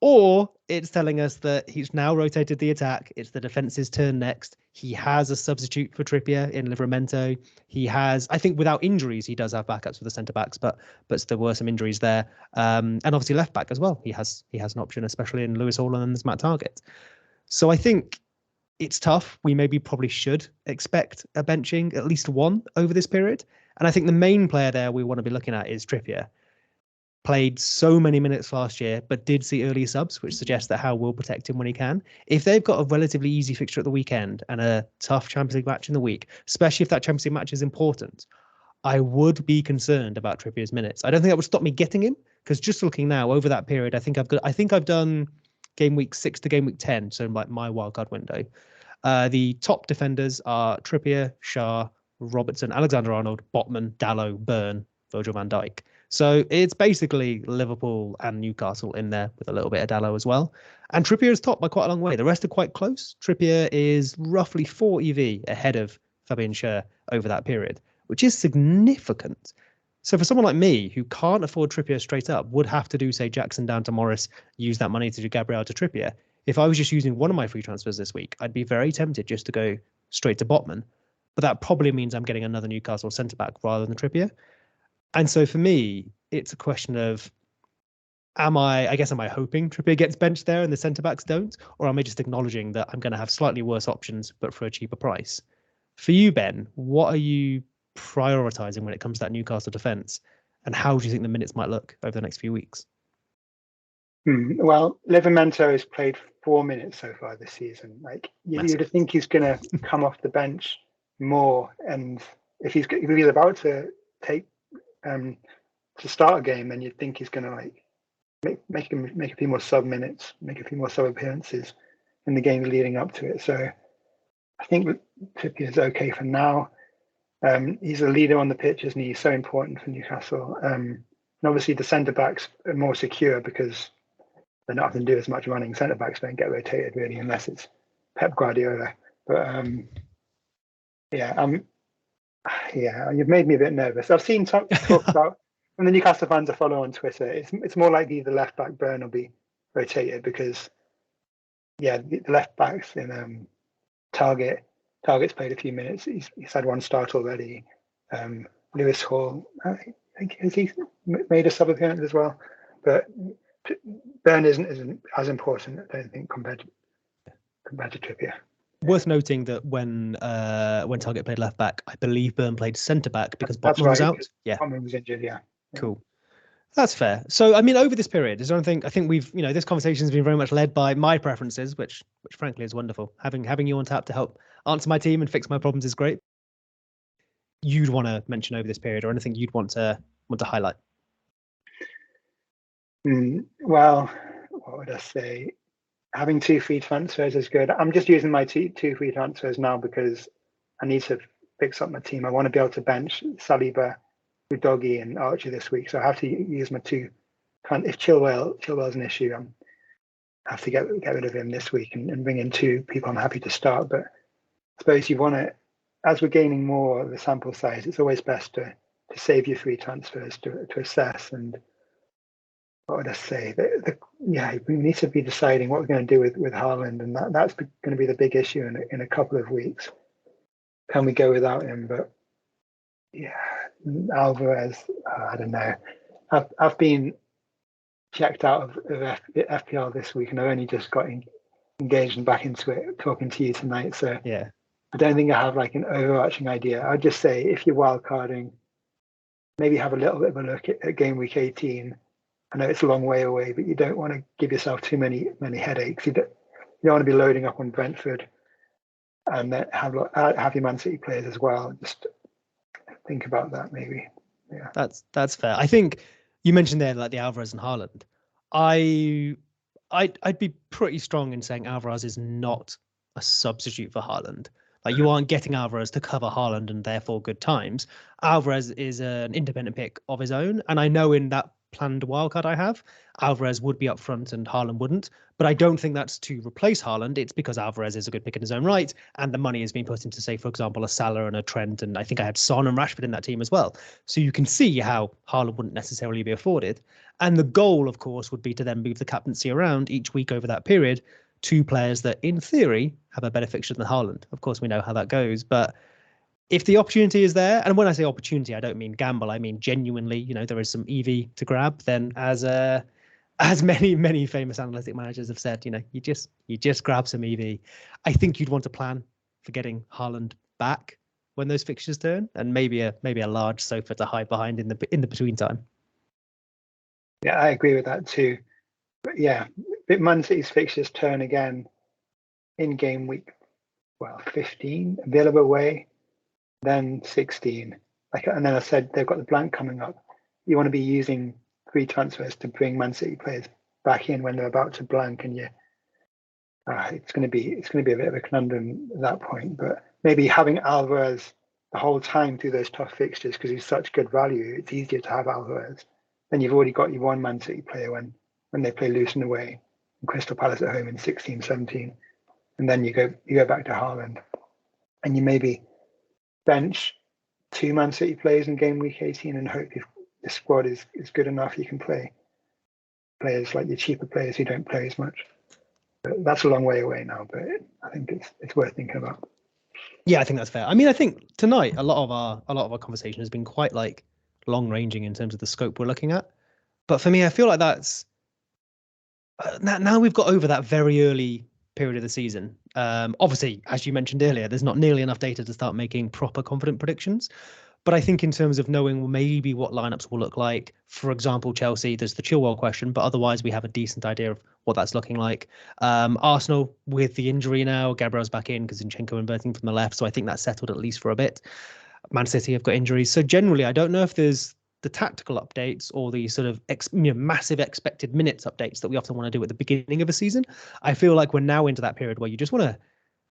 Or it's telling us that he's now rotated the attack. It's the defence's turn next. He has a substitute for Trippier in Livramento. He has, I think without injuries, he does have backups for the centre-backs, but there were some injuries there. And obviously left-back as well. He has an option, especially in Lewis Haaland and Matt Targett. So I think it's tough. We probably should expect a benching, at least one, over this period. And I think the main player there we want to be looking at is Trippier. Played so many minutes last year, but did see early subs, which suggests that Howe will protect him when he can. If they've got a relatively easy fixture at the weekend and a tough Champions League match in the week, especially if that Champions League match is important, I would be concerned about Trippier's minutes. I don't think that would stop me getting him, because just looking now over that period, I think I've done game week 6 to game week 10, so my wildcard window. The top defenders are Trippier, Shah, Robertson, Alexander-Arnold, Botman, Dalot, Byrne, Virgil van Dijk. So it's basically Liverpool and Newcastle in there with a little bit of Dalot as well. And Trippier is top by quite a long way. The rest are quite close. Trippier is roughly 4 EV ahead of Fabian Schär over that period, which is significant. So for someone like me who can't afford Trippier straight up, would have to do, say, Jackson down to Morris, use that money to do Gabriel to Trippier. If I was just using one of my free transfers this week, I'd be very tempted just to go straight to Botman. But that probably means I'm getting another Newcastle centre-back rather than Trippier. And so for me, it's a question of, am I hoping Trippier gets benched there and the centre-backs don't? Or am I just acknowledging that I'm going to have slightly worse options, but for a cheaper price? For you, Ben, what are you prioritising when it comes to that Newcastle defence? And how do you think the minutes might look over the next few weeks? Well, Livramento has played 4 minutes so far this season. Like, you'd think he's going to come off the bench more. And if he's about to take to start a game, then you'd think he's going to like make a few more sub minutes, make a few more sub appearances in the games leading up to it. So I think Trippier is okay for now. He's a leader on the pitch, isn't he? He's so important for Newcastle. And obviously the centre backs are more secure because they're not having to do as much running. Centre backs don't get rotated really unless it's Pep Guardiola. But you've made me a bit nervous. I've seen talk about when the Newcastle fans I follow on Twitter. It's more likely the left back Burn will be rotated because the left backs in Target's played a few minutes. He's had one start already. Lewis Hall, I think, has he made a sub appearance as well? But Burn isn't as important, I don't think, compared to Trippier. Worth noting that when Target played left back, I believe Burn played centre back because Botman was out. Yeah, Botman was injured. Yeah. Cool. That's fair. So, I mean, over this period, is there anything? I think we've, this conversation has been very much led by my preferences, which frankly is wonderful. Having you on tap to help answer my team and fix my problems is great. You'd want to mention over this period, or anything you'd want to highlight? Well, what would I say? Having 2 free transfers is good. I'm just using my 2 free transfers now because I need to fix up my team. I want to be able to bench Saliba, Udogie, and Archie this week, so I have to use my 2. If Chilwell's an issue, I have to get rid of him this week and bring in 2 people I'm happy to start. But I suppose you want to, as we're gaining more of the sample size, it's always best to save your free transfers to assess. And what would I say? We need to be deciding what we're going to do with Haaland, and that's going to be the big issue in a couple of weeks. Can we go without him? But Alvarez, I don't know. I've been checked out of FPL this week, and I've only just got engaged and back into it talking to you tonight. So yeah, I don't think I have like an overarching idea. I'd just say if you're wildcarding, maybe have a little bit of a look at game week 18. I know it's a long way away, but you don't want to give yourself too many headaches. You don't want to be loading up on Brentford and then have your Man City players as well. Just think about that, maybe. Yeah, that's fair. I think you mentioned there like the Alvarez and Haaland. I'd be pretty strong in saying Alvarez is not a substitute for Haaland. Like, you aren't getting Alvarez to cover Haaland and therefore good times. Alvarez is an independent pick of his own, and I know in that planned wildcard I have, Alvarez would be up front and Haaland wouldn't. But I don't think that's to replace Haaland. It's because Alvarez is a good pick in his own right, and the money has been put into, say, for example, a Salah and a Trent, and I think I had Son and Rashford in that team as well. So you can see how Haaland wouldn't necessarily be afforded. And the goal, of course, would be to then move the captaincy around each week over that period to players that, in theory, have a better fixture than Haaland. Of course, we know how that goes, but if the opportunity is there, and when I say opportunity, I don't mean gamble, I mean genuinely, there is some EV to grab, then as many famous analytic managers have said, you just grab some EV. I think you'd want to plan for getting Haaland back when those fixtures turn, and maybe a large sofa to hide behind in the between time. Yeah, I agree with that too. But yeah, Man City's fixtures turn again in game week 15, Villa away, then 16. And then I said they've got the blank coming up. You want to be using free transfers to bring Man City players back in when they're about to blank, and it's going to be a bit of a conundrum at that point. But maybe having Alvarez the whole time through those tough fixtures, because he's such good value, it's easier to have Alvarez. Then you've already got your one Man City player when they play Luton away and Crystal Palace at home in 16, 17, and then you go back to Haaland, and you maybe bench 2 Man City players in game week 18 and hope if the squad is good enough, you can play players like your cheaper players who don't play as much. But that's a long way away now, but I think it's worth thinking about. Yeah, I think that's fair. I mean, I think tonight a lot of our conversation has been quite like long ranging in terms of the scope we're looking at. But for me, I feel like that's now we've got over that very early period of the season. Obviously, as you mentioned earlier, there's not nearly enough data to start making proper confident predictions. But I think in terms of knowing maybe what lineups will look like, for example, Chelsea, there's the Chilwell question, but otherwise we have a decent idea of what that's looking like. Arsenal with the injury now, Gabriel's back in because Zinchenko inverting from the left, so I think that's settled at least for a bit. Man City have got injuries. So generally, I don't know if there's the tactical updates or the sort of massive expected minutes updates that we often want to do at the beginning of a season. I feel like we're now into that period where you just want to,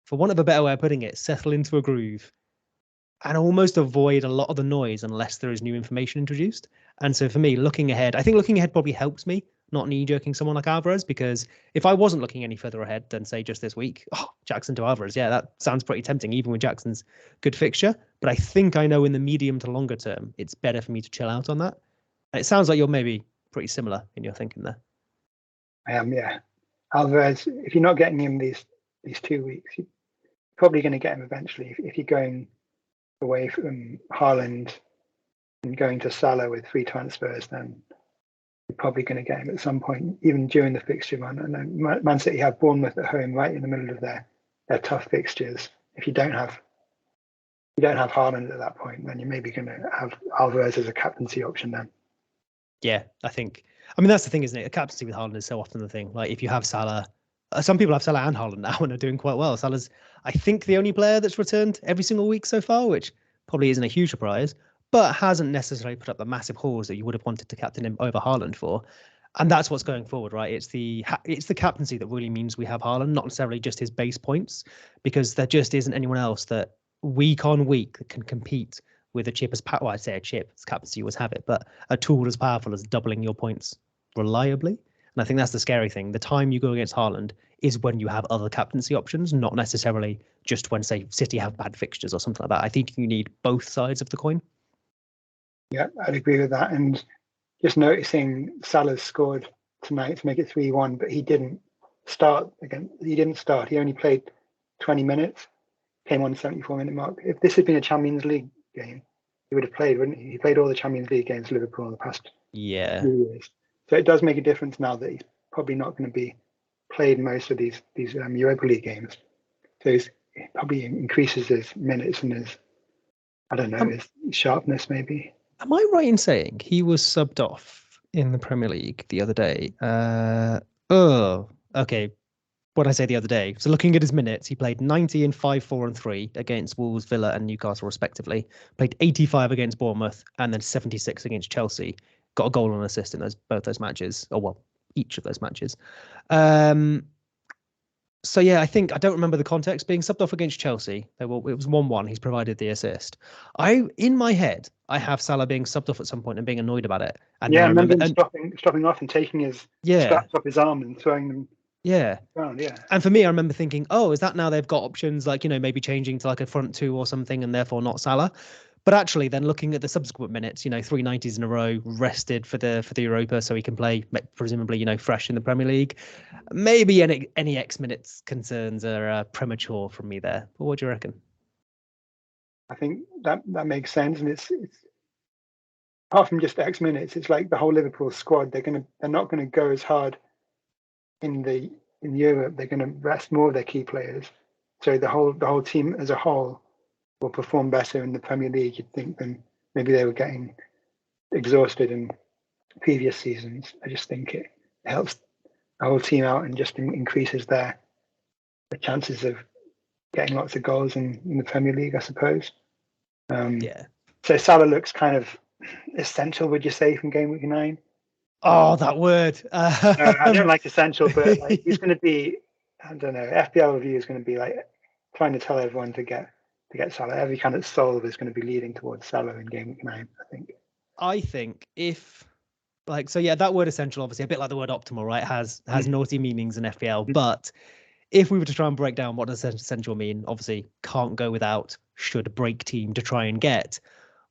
for want of a better way of putting it, settle into a groove and almost avoid a lot of the noise unless there is new information introduced. And so for me, looking ahead, I think looking ahead probably helps me, not knee-jerking someone like Alvarez, because if I wasn't looking any further ahead than, say, just this week, Jackson to Alvarez, yeah, that sounds pretty tempting, even with Jackson's good fixture. But I think I know in the medium to longer term, it's better for me to chill out on that. And it sounds like you're maybe pretty similar in your thinking there. I am, yeah. Alvarez, if you're not getting him these 2 weeks, you're probably going to get him eventually. If you're going away from Haaland and going to Salah with free transfers, then you're probably going to get him at some point, even during the fixture run. And then Man City have Bournemouth at home, right in the middle of their tough fixtures. If you don't have Haaland at that point, then you're maybe going to have Alvarez as a captaincy option then. Yeah, I mean, that's the thing, isn't it? A captaincy with Haaland is so often the thing. Like, if you have Salah, some people have Salah and Haaland now and are doing quite well. Salah's, I think, the only player that's returned every single week so far, which probably isn't a huge surprise, but hasn't necessarily put up the massive hauls that you would have wanted to captain him over Haaland for. And that's what's going forward, right? It's the captaincy that really means we have Haaland, not necessarily just his base points, because there just isn't anyone else that week on week can compete with a chip as powerful. Well, I'd say a chip, as captaincy always have it, but a tool as powerful as doubling your points reliably. And I think that's the scary thing. The time you go against Haaland is when you have other captaincy options, not necessarily just when, say, City have bad fixtures or something like that. I think you need both sides of the coin. Yeah, I'd agree with that. And just noticing Salah scored tonight to make it 3-1, but he didn't start again. He didn't start. He only played 20 minutes, came on the 74-minute mark. If this had been a Champions League game, he would have played, wouldn't he? He played all the Champions League games for Liverpool in the past few years. So it does make a difference now that he's probably not going to be played most of these Europa League games. So it probably increases his minutes and his, I don't know, his sharpness maybe. Am I right in saying he was subbed off in the Premier League the other day? Okay. What I say the other day. So looking at his minutes, he played 90 in 5, 4, and 3 against Wolves, Villa, and Newcastle, respectively. Played 85 against Bournemouth and then 76 against Chelsea. Got a goal and an assist in both those matches. Or well, each of those matches. So yeah, I don't remember the context. Being subbed off against Chelsea, it was 1-1. He's provided the assist. In my head, I have Salah being subbed off at some point and being annoyed about it. And I remember him stopping off and taking his straps off his arm and throwing them. Yeah. Around, yeah. And for me, I remember thinking, is that now they've got options like, maybe changing to like a front two or something and therefore not Salah? But actually then looking at the subsequent minutes, 3 90s in a row, rested for the Europa so he can play presumably, fresh in the Premier League. Maybe any X minutes concerns are premature from me there. But what do you reckon? I think that makes sense. And it's apart from just X minutes, it's like the whole Liverpool squad, they're not going to go as hard in Europe. They're going to rest more of their key players. So the whole team as a whole will perform better in the Premier League, you'd think, than maybe they were getting exhausted in previous seasons. I just think it helps the whole team out and just increases the chances of getting lots of goals in the Premier League, I suppose. So Salah looks kind of essential, would you say, from game week 9? Oh, that word. No, I don't like essential, but he's going to be, I don't know, FPL review is going to be like trying to tell everyone to get Salah. Every kind of soul is going to be leading towards Salah in game week 9, I think. I think that word essential, obviously, a bit like the word optimal, right, has naughty meanings in FPL. But if we were to try and break down what does essential mean, obviously can't go without, should break team to try and get.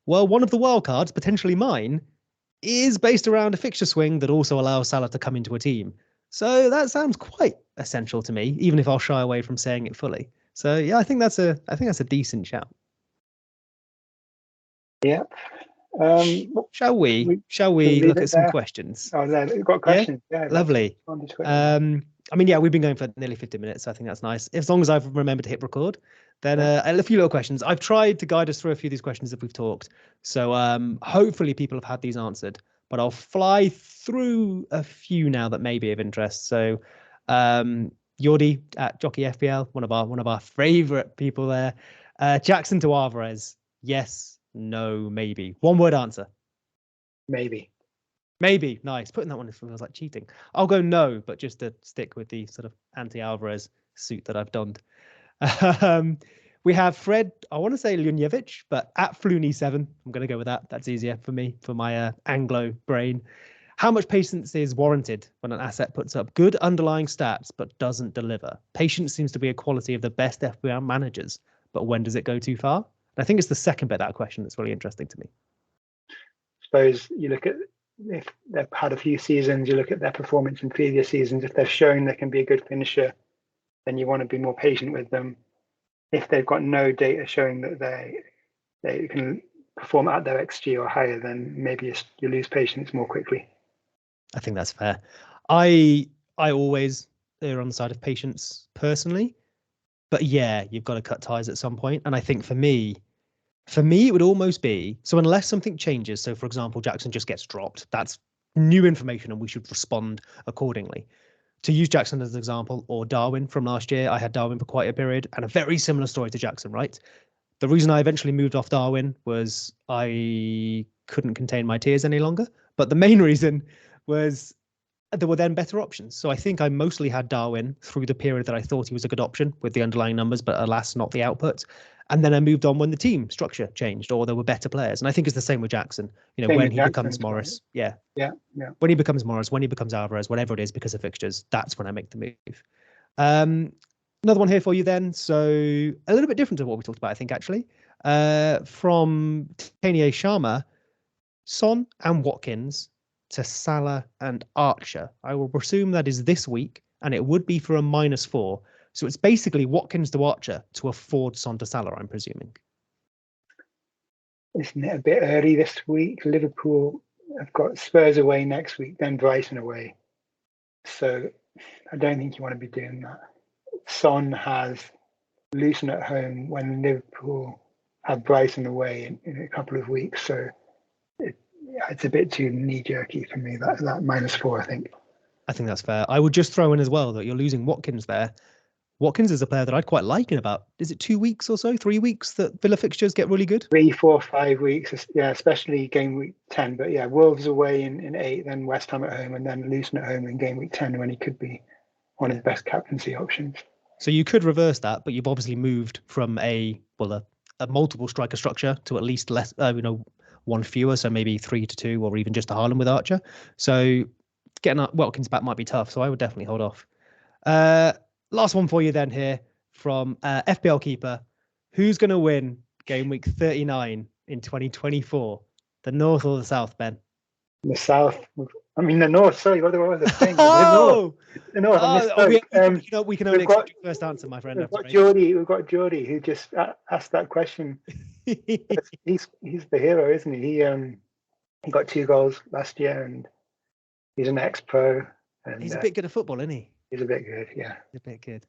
Well, one of the wildcards, potentially mine, is based around a fixture swing that also allows Salah to come into a team. So that sounds quite essential to me, even if I'll shy away from saying it fully. So yeah, I think that's a decent shout. Yeah. Shall we look at some questions? Oh, there, we've got questions. Yeah, lovely. I mean, yeah, we've been going for nearly 50 minutes, so I think that's nice. As long as I've remembered to hit record, then a few little questions. I've tried to guide us through a few of these questions that we've talked. So hopefully people have had these answered, but I'll fly through a few now that may be of interest. So Yordi at Jockey FPL, one of our favorite people there. Jackson to Alvarez, yes, no, maybe. One word answer. Maybe. Maybe. Nice. Putting that one feels like cheating. I'll go no, but just to stick with the sort of anti-Alvarez suit that I've donned. We have Fred, I want to say Lunjevich, but at Flooney7. I'm going to go with that. That's easier for me, for my Anglo brain. How much patience is warranted when an asset puts up good underlying stats but doesn't deliver? Patience seems to be a quality of the best FPL managers, but when does it go too far? I think it's the second bit of that question that's really interesting to me. I suppose you look at, if they've had a few seasons, you look at their performance in previous seasons. If they've shown they can be a good finisher, then you want to be more patient with them. If they've got no data showing that they can perform at their XG or higher, then maybe you lose patience more quickly. I think that's fair. I always err on the side of patience personally, but yeah, you've got to cut ties at some point. And I think for me, it would almost be, so unless something changes, so for example, Jackson just gets dropped, that's new information and we should respond accordingly. To use Jackson as an example, or Darwin from last year, I had Darwin for quite a period, and a very similar story to Jackson, right? The reason I eventually moved off Darwin was I couldn't contain my tears any longer. But the main reason was there were then better options. So I think I mostly had Darwin through the period that I thought he was a good option with the underlying numbers, but alas, not the output. And then I moved on when the team structure changed or there were better players. And I think it's the same with Jackson. You know, when he becomes Morris, yeah. When he becomes Morris, when he becomes Alvarez, whatever it is, because of fixtures, that's when I make the move. Another one here for you then. So a little bit different to what we talked about, I think, actually. From Tanya Sharma, Son and Watkins to Salah and Archer. I will presume that is this week, and it would be for a -4. So it's basically Watkins to Archer to afford Son to Salah, I'm presuming. Isn't it a bit early this week? Liverpool have got Spurs away next week, then Brighton away. So I don't think you want to be doing that. Son has Luton at home when Liverpool have Brighton away in a couple of weeks. So it's a bit too knee-jerky for me, that -4, I think. I think that's fair. I would just throw in as well that you're losing Watkins there. Watkins is a player that I'd quite like in about, is it 2 weeks or so, 3 weeks that Villa fixtures get really good? 3, 4, 5 weeks, yeah, especially game week 10. But yeah, Wolves away in 8, then West Ham at home, and then Luton at home in game week 10 when he could be one of the best captaincy options. So you could reverse that, but you've obviously moved from a multiple striker structure to at least less, one fewer, so maybe 3 to 2, or even just a Haaland with Archer. So getting Watkins back might be tough, so I would definitely hold off. Last one for you then here from FPL Keeper. Who's going to win game week 39 in 2024? The North or the South, Ben? The South. I mean, the North. Sorry, what was the thing? Oh! The North. We can only accept your first answer, my friend. We've got Geordie who just asked that question. he's the hero, isn't he? He got 2 goals last year, and he's an ex-pro. And he's a bit good at football, isn't he? He's a bit good, yeah. He's a bit good.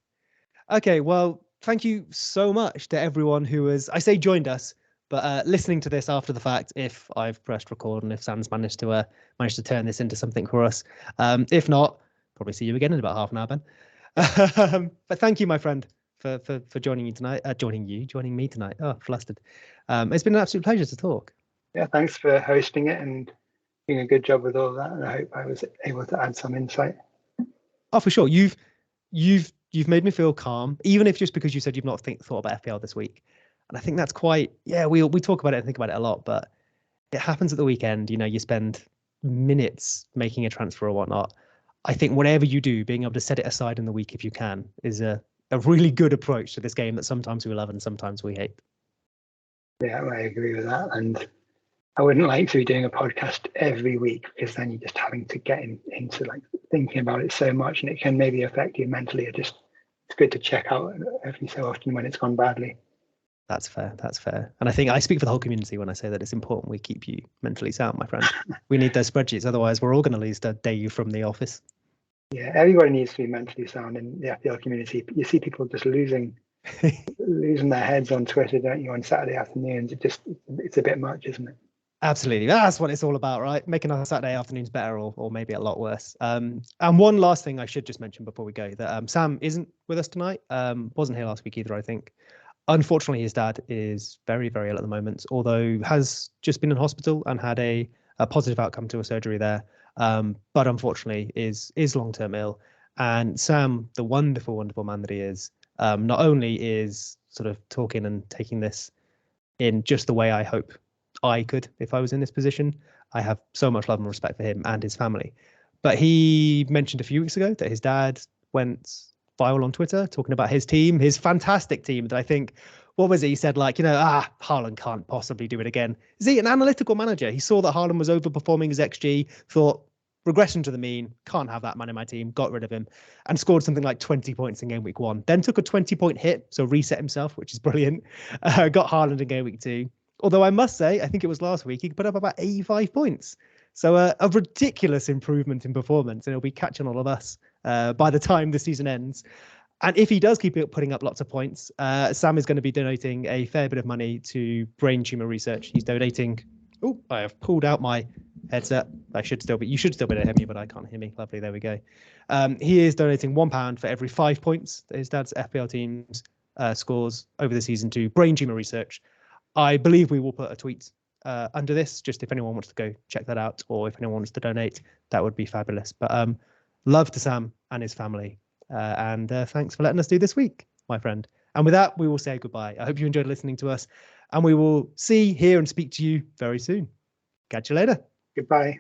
Okay, well, thank you so much to everyone who has, I say joined us, but listening to this after the fact, if I've pressed record and if Sam's managed to turn this into something for us. If not, probably see you again in about half an hour, Ben. But thank you, my friend, for joining me tonight. Joining me tonight. Oh, flustered. It's been an absolute pleasure to talk. Yeah, thanks for hosting it and doing a good job with all that. And I hope I was able to add some insight. Oh, for sure. You've made me feel calm, even if just because you said you've not thought about FPL this week. And I think that's quite, we talk about it and think about it a lot, but it happens at the weekend. You know, you spend minutes making a transfer or whatnot. I think whatever you do, being able to set it aside in the week if you can is a really good approach to this game that sometimes we love and sometimes we hate. Yeah, I agree with that. And I wouldn't like to be doing a podcast every week because then you're just having to get into like thinking about it so much and it can maybe affect you mentally. It's good to check out every so often when it's gone badly. That's fair. And I think I speak for the whole community when I say that it's important we keep you mentally sound, my friend. We need those spreadsheets. Otherwise, we're all going to lose the day from the office. Yeah, everybody needs to be mentally sound in the FPL community. You see people just losing their heads on Twitter, don't you, on Saturday afternoons? It's a bit much, isn't it? Absolutely. That's what it's all about, right? Making our Saturday afternoons better or maybe a lot worse. And one last thing I should just mention before we go, that Sam isn't with us tonight. Wasn't here last week either, I think. Unfortunately, his dad is very, very ill at the moment, although has just been in hospital and had a a positive outcome to a surgery there, but unfortunately is long-term ill. And Sam, the wonderful, wonderful man that he is, not only is sort of talking and taking this in just the way I hope I could if I was in this position. I have so much love and respect for him and his family. But he mentioned a few weeks ago that his dad went viral on Twitter talking about his team, his fantastic team that I think, what was it? He said, like, Haaland can't possibly do it again. Is he an analytical manager? He saw that Haaland was overperforming his XG, thought, regression to the mean, can't have that man in my team, got rid of him, and scored something like 20 points in game week 1. Then took a 20-point hit, so reset himself, which is brilliant. Got Haaland in game week 2. Although I must say, I think it was last week, he put up about 85 points. So a ridiculous improvement in performance, and it'll be catching all of us by the time the season ends. And if he does keep putting up lots of points, Sam is going to be donating a fair bit of money to brain tumor research. He's donating. Oh, I have pulled out my headset. You should still be able to hear me, but I can't hear me. Lovely, there we go. He is donating £1 for every 5 points that his dad's FPL teams scores over the season to brain tumor research. I believe we will put a tweet under this, just if anyone wants to go check that out, or if anyone wants to donate, that would be fabulous. But love to Sam and his family, and thanks for letting us do this week, my friend. And with that, we will say goodbye. I hope you enjoyed listening to us, and we will see, hear, and speak to you very soon. Catch you later. Goodbye.